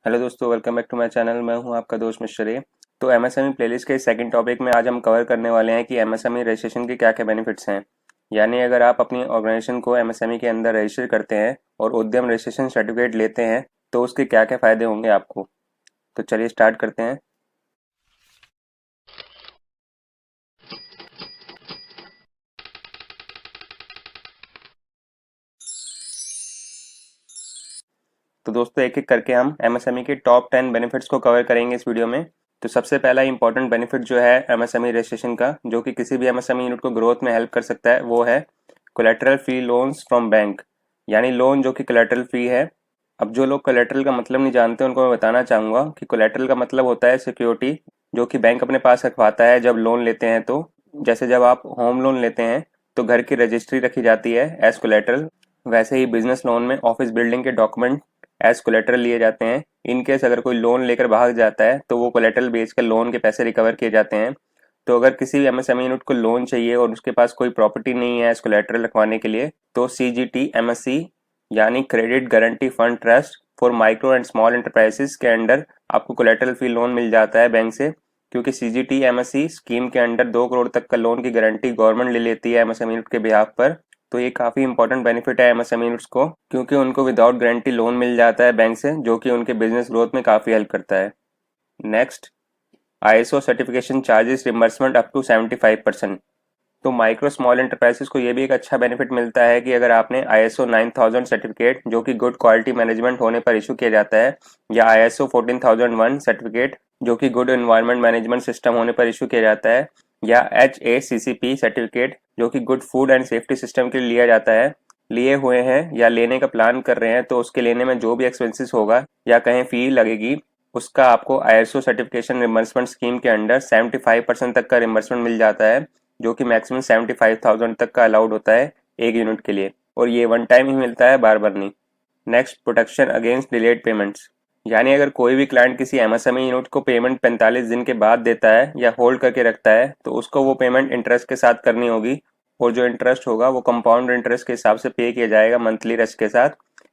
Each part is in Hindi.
हेलो दोस्तों, welcome back to my channel. मैं हूं आपका दोस्त मिस्टर ए। तो एमएसएमई प्लेलिस्ट के सेकंड टॉपिक में आज हम कवर करने वाले हैं कि एमएसएमई रजिस्ट्रेशन के क्या क्या बेनिफिट्स हैं। यानी अगर आप अपनी ऑर्गेनाइजेशन को एमएसएमई के अंदर रजिस्टर करते हैं और उद्यम रजिस्ट्रेशन सर्टिफिकेट लेते हैं तो उसके क्या क्या फ़ायदे होंगे आपको। तो चलिए स्टार्ट करते हैं। तो दोस्तों एक एक करके हम एमएसएमई के टॉप 10 बेनिफिट्स को कवर करेंगे इस वीडियो में। तो सबसे पहला इंपॉर्टेंट बेनिफिट जो है एमएसएमई रजिस्ट्रेशन का, जो कि किसी भी एमएसएमई यूनिट को ग्रोथ में हेल्प कर सकता है, वो है collateral free loans from bank. यानी लोन जो कि कोलेटरल फ्री है। अब जो लोग कोलेटरल का मतलब नहीं जानते उनको मैं बताना चाहूँगा कि कोलेटरल का मतलब होता है सिक्योरिटी, जो कि बैंक अपने पास रखवाता है जब लोन लेते हैं। तो जैसे जब आप होम लोन लेते हैं तो घर की रजिस्ट्री रखी जाती है एज कोलेटरल, वैसे ही बिजनेस लोन में ऑफिस बिल्डिंग के डॉक्यूमेंट एज कोलेटरल लिए जाते हैं। इन केस अगर कोई लोन लेकर भाग जाता है तो वो कोलेटरल बेचकर लोन के पैसे रिकवर किए जाते हैं। तो अगर किसी भी एमएसएमई यूनिट को लोन चाहिए और उसके पास कोई प्रॉपर्टी नहीं है एज कोलेटरल रखवाने के लिए, तो सीजीटी एमएससी यानी credit guarantee fund trust for micro and small enterprises के अंडर आपको कोलेटरल फ्री लोन मिल जाता है बैंक से। क्योंकि सीजीटी एमएससी स्कीम के अंडर 2 करोड़ तक का लोन की गारंटी गवर्नमेंट ले लेती है एमएसएमई यूनिट के बिहाफ पर। तो ये काफ़ी इंपॉर्टेंट बेनिफिट है एमएसएमई यूनिट्स को, क्योंकि उनको विदाउट गारंटी लोन मिल जाता है बैंक से, जो कि उनके बिजनेस ग्रोथ में काफ़ी हेल्प करता है। Next, ISO certification charges reimbursement up to 75%। तो माइक्रो स्मॉल एंटरप्राइजेस को ये भी एक अच्छा बेनिफिट मिलता है कि अगर आपने आईएसओ 9000 सर्टिफिकेट, जो कि गुड क्वालिटी मैनेजमेंट होने पर इशू किया जाता है, या आईएसओ 14001 सर्टिफिकेट, जो कि गुड एनवायरनमेंट मैनेजमेंट सिस्टम होने पर इशू किया जाता है, या HACCP सर्टिफिकेट, जो कि good food and safety system के लिए लिया जाता है, लिए हुए हैं या लेने का प्लान कर रहे हैं, तो उसके लेने में जो भी एक्सपेंसेस होगा या कहीं फी लगेगी, उसका आपको आईएसओ सर्टिफिकेशन रिम्बर्समेंट स्कीम के अंडर 75% तक का रिम्बर्समेंट मिल जाता है, जो कि मैक्सिमम 75,000 तक का अलाउड होता है एक यूनिट के लिए, और ये वन टाइम ही मिलता है, बार बार नहीं। Next, protection against delayed payments. यानी अगर कोई भी क्लाइंट किसी एमएसएमई यूनिट को पेमेंट 45 दिन के बाद देता है या होल्ड करके रखता है, तो उसको वो पेमेंट इंटरेस्ट के साथ करनी होगी, और जो इंटरेस्ट होगा वो कंपाउंड इंटरेस्ट के हिसाब से पे किया जाएगा मंथली रेस्ट के साथ,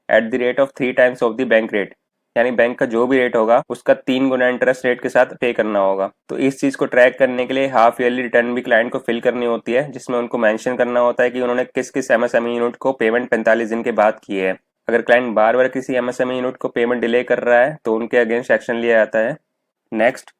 at the rate of 3 times of the bank rate. यानी बैंक का जो भी रेट होगा उसका 3 गुना इंटरेस्ट रेट के साथ पे करना होगा। तो इस चीज को ट्रैक करने के लिए हाफ ईयरली रिटर्न भी क्लाइंट को फिल करनी होती है, जिसमें उनको मेंशन करना होता है कि उन्होंने किस किस एमएसएमई यूनिट को पेमेंट 45 दिन के बाद की है। अगर क्लाइंट बार बार किसी एमएसएमई यूनिट को पेमेंट डिले कर रहा है तो उनके अगेंस्ट एक्शन लिया जाता है। नेक्स्ट,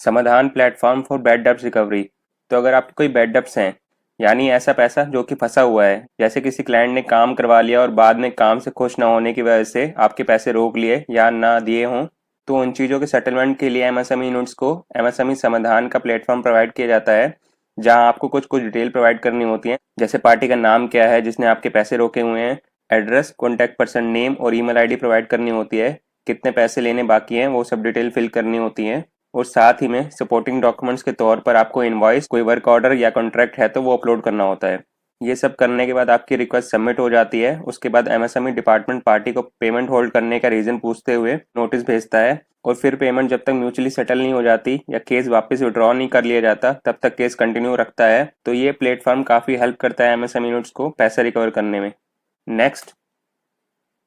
समाधान platform for bad debts recovery. तो अगर आपके कोई बैड डेब्ट्स हैं, यानी ऐसा पैसा जो कि फंसा हुआ है, जैसे किसी क्लाइंट ने काम करवा लिया और बाद में काम से खुश ना होने की वजह से आपके पैसे रोक लिए या ना दिए हों, तो उन चीज़ों के सेटलमेंट के लिए एमएसएमई यूनिट्स को एमएसएमई समाधान का प्लेटफॉर्म प्रोवाइड किया जाता है, जहां आपको कुछ कुछ डिटेल प्रोवाइड करनी होती है, जैसे पार्टी का नाम क्या है जिसने आपके पैसे रोके हुए हैं, एड्रेस, कॉन्टैक्ट पर्सन नेम और ईमेल आईडी प्रोवाइड करनी होती है, कितने पैसे लेने बाकी हैं वो सब डिटेल फिल करनी होती है, और साथ ही में सपोर्टिंग डॉक्यूमेंट्स के तौर पर आपको इनवॉइस, कोई वर्क ऑर्डर या कॉन्ट्रैक्ट है तो वो अपलोड करना होता है। ये सब करने के बाद आपकी रिक्वेस्ट सबमिट हो जाती है। उसके बाद एमएसएमई डिपार्टमेंट पार्टी को पेमेंट होल्ड करने का रीजन पूछते हुए नोटिस भेजता है, और फिर पेमेंट जब तक म्यूचुअली सेटल नहीं हो जाती या केस वापस विड्रॉ नहीं कर लिया जाता तब तक केस कंटिन्यू रखता है। तो ये प्लेटफॉर्म काफी हेल्प करता है एमएसएमई यूनिट्स को पैसे रिकवर करने में। Next,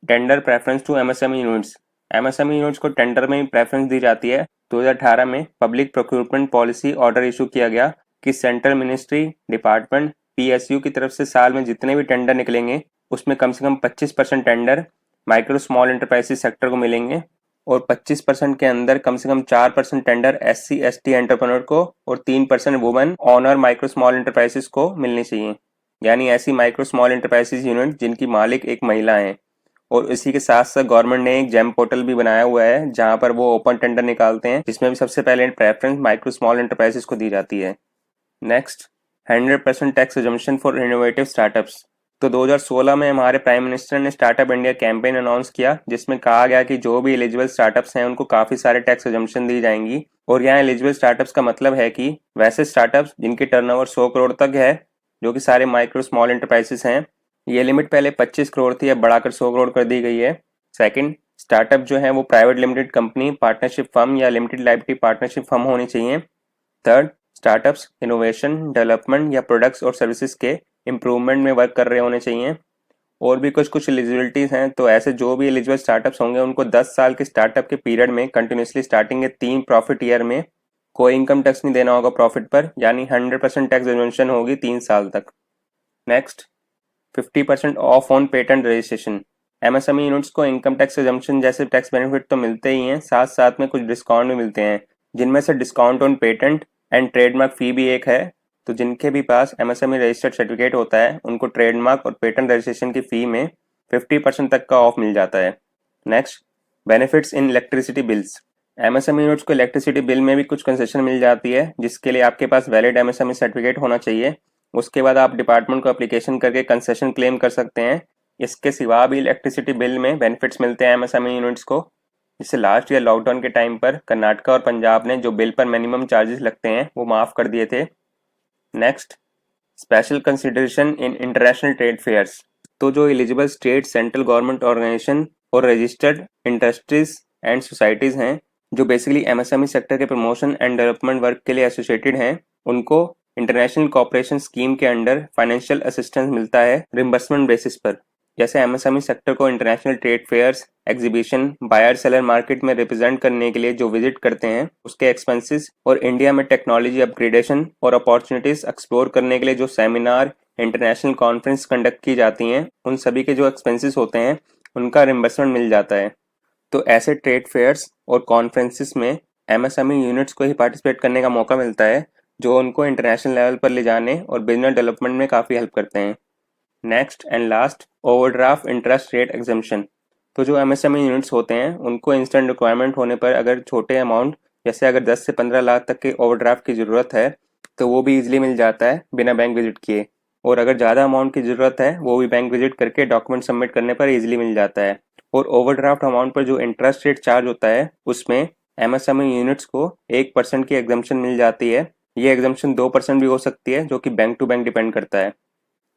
tender preference to MSME units. MSME units को टेंडर में प्रेफरेंस दी जाती है। 2018 में public procurement policy order issue किया गया कि सेंट्रल मिनिस्ट्री, डिपार्टमेंट, पीएसयू की तरफ से साल में जितने भी टेंडर निकलेंगे उसमें कम से कम 25% tender micro small enterprises sector को मिलेंगे, और 25% के अंदर कम से कम 4% टेंडर SC ST एंटरप्रेन्योर को और 3% women owner micro small enterprises को मिलनी चाहिए। यानी ऐसी माइक्रो स्मॉल एंटरप्राइजेस यूनिट जिनकी मालिक एक महिला है। और इसी के साथ साथ गवर्नमेंट ने एक जेम पोर्टल भी बनाया हुआ है जहां पर वो ओपन टेंडर निकालते हैं, जिसमें भी सबसे पहले प्रेफरेंस माइक्रो स्मॉल एंटरप्राइजेस को दी जाती है। Next, 100% tax assumption for innovative startups. तो 2016 में हमारे प्राइम मिनिस्टर ने स्टार्टअप इंडिया कैंपेन अनाउंस किया, जिसमें कहा गया कि जो भी एलिजिबल स्टार्टअप्स हैं उनको काफी सारे टैक्स एजम्पशन दी जाएंगी। और यहाँ एलिजिबल स्टार्टअप्स का मतलब है कि वैसे स्टार्टअप्स जिनकी टर्नओवर 100 करोड़ तक है, जो कि सारे माइक्रो स्मॉल एंटरप्राइजेस हैं। ये लिमिट पहले 25 करोड़ थी, अब बढ़ाकर 100 करोड़ कर दी गई है। सेकंड, स्टार्टअप जो है वो private limited company, partnership firm या लिमिटेड लाइबिलिटी पार्टनरशिप फर्म होनी चाहिए। थर्ड, स्टार्टअप्स इनोवेशन, डेवलपमेंट या प्रोडक्ट्स और सर्विसेज के इम्प्रूवमेंट में वर्क कर रहे होने चाहिए। और भी कुछ कुछ एलिजिबिलिटीज हैं। तो ऐसे जो भी एलिजिबल स्टार्टअप्स होंगे उनको 10 साल के स्टार्टअप के पीरियड में कंटिन्यूसली स्टार्टिंग के 3 प्रॉफिट ईयर में कोई इनकम टैक्स नहीं देना होगा प्रॉफिट पर, यानी 100% टैक्स एग्जेम्पशन होगी 3 साल तक। Next, 50% of on patent registration. MSME units को इनकम टैक्स एग्जेम्पशन जैसे टैक्स बेनिफिट तो मिलते ही हैं, साथ साथ में कुछ डिस्काउंट भी मिलते हैं, जिनमें से discount on patent and trademark fee भी एक है। तो जिनके भी पास एमएसएमई रजिस्टर्ड सर्टिफिकेट होता है उनको ट्रेडमार्क और पेटेंट रजिस्ट्रेशन की फी में 50% तक का ऑफ मिल जाता है। Next, benefits in electricity bills. MSME units को इलेक्ट्रिसिटी बिल में भी कुछ कंसेशन मिल जाती है, जिसके लिए आपके पास वैलिड एमएसएमई सर्टिफिकेट होना चाहिए। उसके बाद आप डिपार्टमेंट को एप्लीकेशन करके कंसेशन क्लेम कर सकते हैं। इसके सिवा भी इलेक्ट्रिसिटी बिल में बेनिफिट्स मिलते हैं एमएसएमई यूनिट्स को। जैसे लास्ट ईयर लॉकडाउन के टाइम पर कर्नाटक और पंजाब ने जो बिल पर मिनिमम चार्जेस लगते हैं वो माफ कर दिए थे। Next, special consideration in international trade fairs. तो जो eligible state central government organisation और रजिस्टर्ड इंडस्ट्रीज एंड सोसाइटीज हैं जो बेसिकली एमएसएमई सेक्टर के प्रमोशन एंड डेवलपमेंट वर्क के लिए एसोसिएटेड हैं, उनको इंटरनेशनल कोऑपरेशन स्कीम के अंडर फाइनेंशियल असिस्टेंस मिलता है रिम्बर्समेंट बेसिस पर। जैसे एमएसएमई सेक्टर को international trade fairs, exhibition, buyer seller market में रिप्रेजेंट करने के लिए जो विजिट करते हैं उसके एक्सपेंसेस, और इंडिया में टेक्नोलॉजी अपग्रेडेशन और अपॉर्चुनिटीज एक्सप्लोर करने के लिए जो सेमिनार, इंटरनेशनल कॉन्फ्रेंस कंडक्ट की जाती हैं, उन सभी के जो एक्सपेंसेस होते हैं उनका रिम्बर्समेंट मिल जाता है। तो ऐसे ट्रेड फेयर्स और कॉन्फ्रेंसिस में एमएसएमई यूनिट्स को ही पार्टिसिपेट करने का मौका मिलता है, जो उनको इंटरनेशनल लेवल पर ले जाने और बिजनेस डेवलपमेंट में काफ़ी हेल्प करते हैं। Next and last, overdraft interest rate exemption. तो जो एमएसएमई यूनिट्स होते हैं उनको इंस्टेंट रिक्वायरमेंट होने पर अगर छोटे अमाउंट, जैसे अगर 10 से 15 लाख तक के ओवरड्राफ्ट की ज़रूरत है तो वो भी इजीली मिल जाता है बिना बैंक विजिट किए। और अगर ज़्यादा अमाउंट की ज़रूरत है वो भी बैंक विजिट करके डॉक्यूमेंट सबमिट करने पर इजीली मिल जाता है। और ओवरड्राफ्ट अमाउंट पर जो इंटरेस्ट रेट चार्ज होता है उसमें एमएसएमई यूनिट्स को 1% की एग्जम्पशन मिल जाती है। ये एग्जम्पशन 2% भी हो सकती है, जो कि बैंक टू बैंक डिपेंड करता है।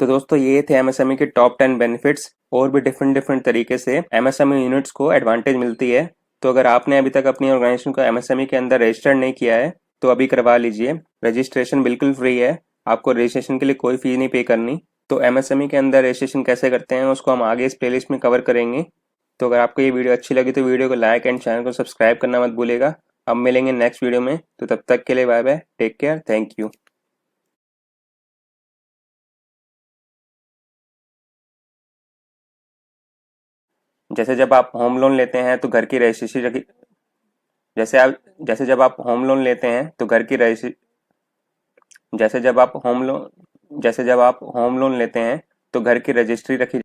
तो दोस्तों ये थे एमएसएमई के टॉप 10 बेनिफिट्स। और भी डिफरेंट डिफरेंट तरीके से एमएसएमई यूनिट्स को एडवांटेज मिलती है। तो अगर आपने अभी तक अपनी ऑर्गेनाइजेशन को एमएसएमई के अंदर रजिस्टर नहीं किया है तो अभी करवा लीजिए। रजिस्ट्रेशन बिल्कुल फ्री है, आपको रजिस्ट्रेशन के लिए कोई फी नहीं पे करनी। तो एमएसएमई के अंदर रजिस्ट्रेशन कैसे करते हैं उसको हम आगे इस प्लेलिस्ट में कवर करेंगे। तो अगर आपको ये वीडियो अच्छी लगी तो वीडियो को लाइक एंड चैनल को सब्सक्राइब करना मत भूलिएगा। अब मिलेंगे नेक्स्ट वीडियो में, तो तब तक के लिए bye bye, take care, thank you. जैसे जब आप होम लोन लेते हैं तो घर की रजिस्ट्री रखी। जैसे आप जैसे जब आप होम लोन लेते हैं तो घर की रजिस्ट्री जैसे जब आप होम लोन लेते हैं तो घर की रजिस्ट्री रखी